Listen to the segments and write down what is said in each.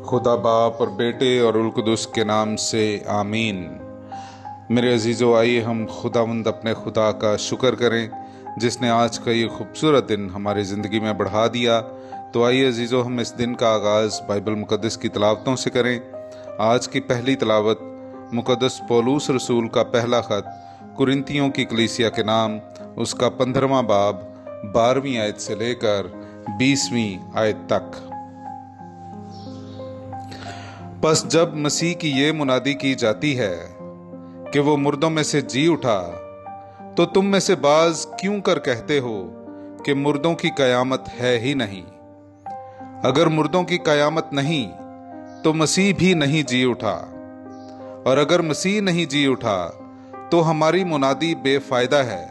खुदा बाप और बेटे और उल कुदुस के नाम से आमीन। मेरे अजीज़ों, आइए हम खुदावंद अपने खुदा का शुक्र करें जिसने आज का ये खूबसूरत दिन हमारी ज़िंदगी में बढ़ा दिया। तो आइए अजीज़ों, हम इस दिन का आगाज़ बाइबल मुक़द्दस की तलावतों से करें। आज की पहली तलावत मुक़द्दस पौलुस रसूल का पहला ख़त कुरिन्थियों की कलीसिया के नाम, उसका 15वां बाब 12वीं आयत से लेकर 20वीं आयत तक। बस जब मसीह की ये मुनादी की जाती है कि वो मुर्दों में से जी उठा, तो तुम में से बाज क्यों कर कहते हो कि मुर्दों की कयामत है ही नहीं। अगर मुर्दों की कयामत नहीं तो मसीह भी नहीं जी उठा, और अगर मसीह नहीं जी उठा तो हमारी मुनादी बेफायदा है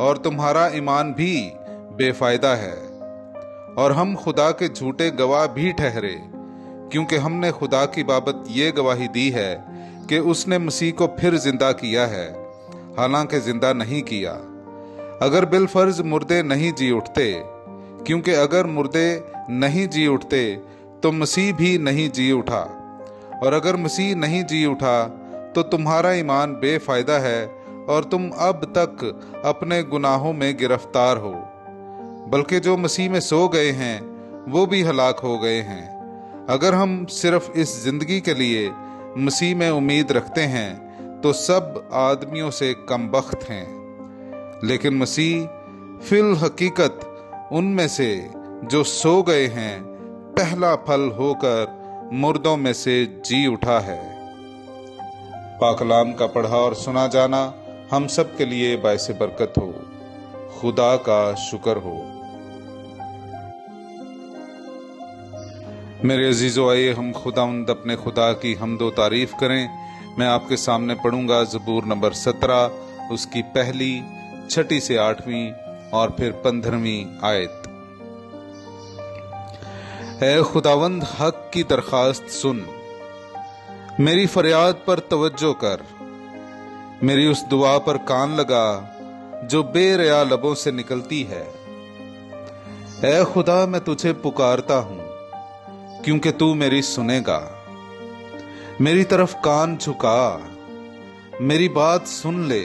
और तुम्हारा ईमान भी बेफायदा है, और हम खुदा के झूठे गवाह भी ठहरे, क्योंकि हमने खुदा की बाबत ये गवाही दी है कि उसने मसीह को फिर जिंदा किया है, हालांकि जिंदा नहीं किया। अगर बिलफर्ज मुर्दे नहीं जी उठते, क्योंकि अगर मुर्दे नहीं जी उठते तो मसीह भी नहीं जी उठा, और अगर मसीह नहीं जी उठा तो तुम्हारा ईमान बेफायदा है और तुम अब तक अपने गुनाहों में गिरफ्तार हो। बल्कि जो मसीह में सो गए हैं वो भी हलाक हो गए हैं। अगर हम सिर्फ इस जिंदगी के लिए मसीह में उम्मीद रखते हैं तो सब आदमियों से कम बख्त हैं, लेकिन मसीह फिल हकीकत उनमें से जो सो गए हैं पहला फल होकर मुर्दों में से जी उठा है। पाकलाम का पढ़ा और सुना जाना हम सब के लिए बायसे बरकत हो। खुदा का शुक्र हो। मेरे अजीज़ों, आइए हम खुदावंद अपने खुदा की हमदो तारीफ करें। मैं आपके सामने पढ़ूंगा ज़बूर नंबर 17, उसकी पहली 6 से 8वीं और फिर 15वीं आयत। ऐ खुदावंद, हक की दरखास्त सुन, मेरी फरियाद पर तवज्जो कर, मेरी उस दुआ पर कान लगा जो बेरिया लबों से निकलती है। ऐ खुदा, मैं तुझे पुकारता हूं क्योंकि तू मेरी सुनेगा। मेरी तरफ कान झुका, मेरी बात सुन ले।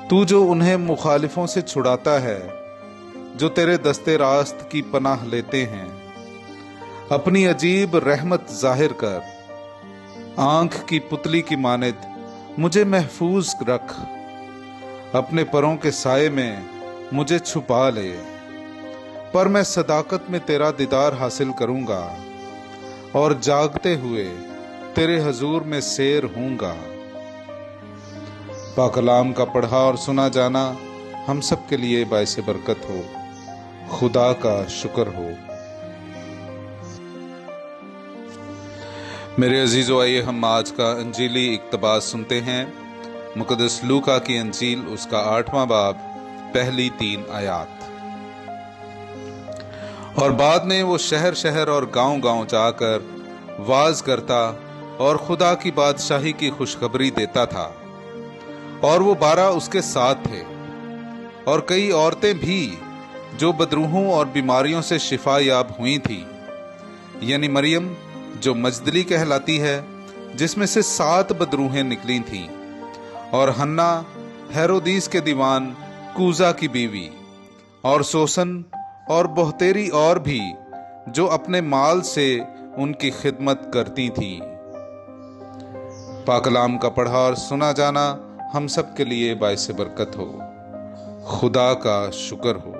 तू जो उन्हें मुखालिफों से छुड़ाता है जो तेरे दस्ते रास्त की पनाह लेते हैं, अपनी अजीब रहमत जाहिर कर। आंख की पुतली की मानिद मुझे महफूज रख, अपने परों के साये में मुझे छुपा ले। पर मैं सदाकत में तेरा दीदार हासिल करूंगा और जागते हुए तेरे हजूर में सैर हूंगा। पाकलाम का पढ़ा और सुना जाना हम सब के लिए बायसे बरकत हो। खुदा का शुक्र हो। मेरे अजीजों, आइए हम आज का अंजीली इक्तबास सुनते हैं। मुक़द्दस लूका की अंजील, उसका 8वां बाब, पहली 3 आयात। और बाद में वो शहर शहर और गांव गांव जाकर वाज करता और खुदा की बादशाही की खुशखबरी देता था। और वो 12 उसके साथ थे, और कई औरतें भी जो बदरूहों और बीमारियों से शिफा याब हुई थी, यानी मरियम जो मजदली कहलाती है, जिसमें से 7 बदरूहें निकली थीं, और हन्ना हेरोदीस के दीवान कूजा की बीवी, और सोसन और बहुतेरी और भी जो अपने माल से उनकी खिदमत करती थी। पाकलाम का पढ़ा और सुना जाना हम सब के लिए बायसे बरकत हो। खुदा का शुक्र हो।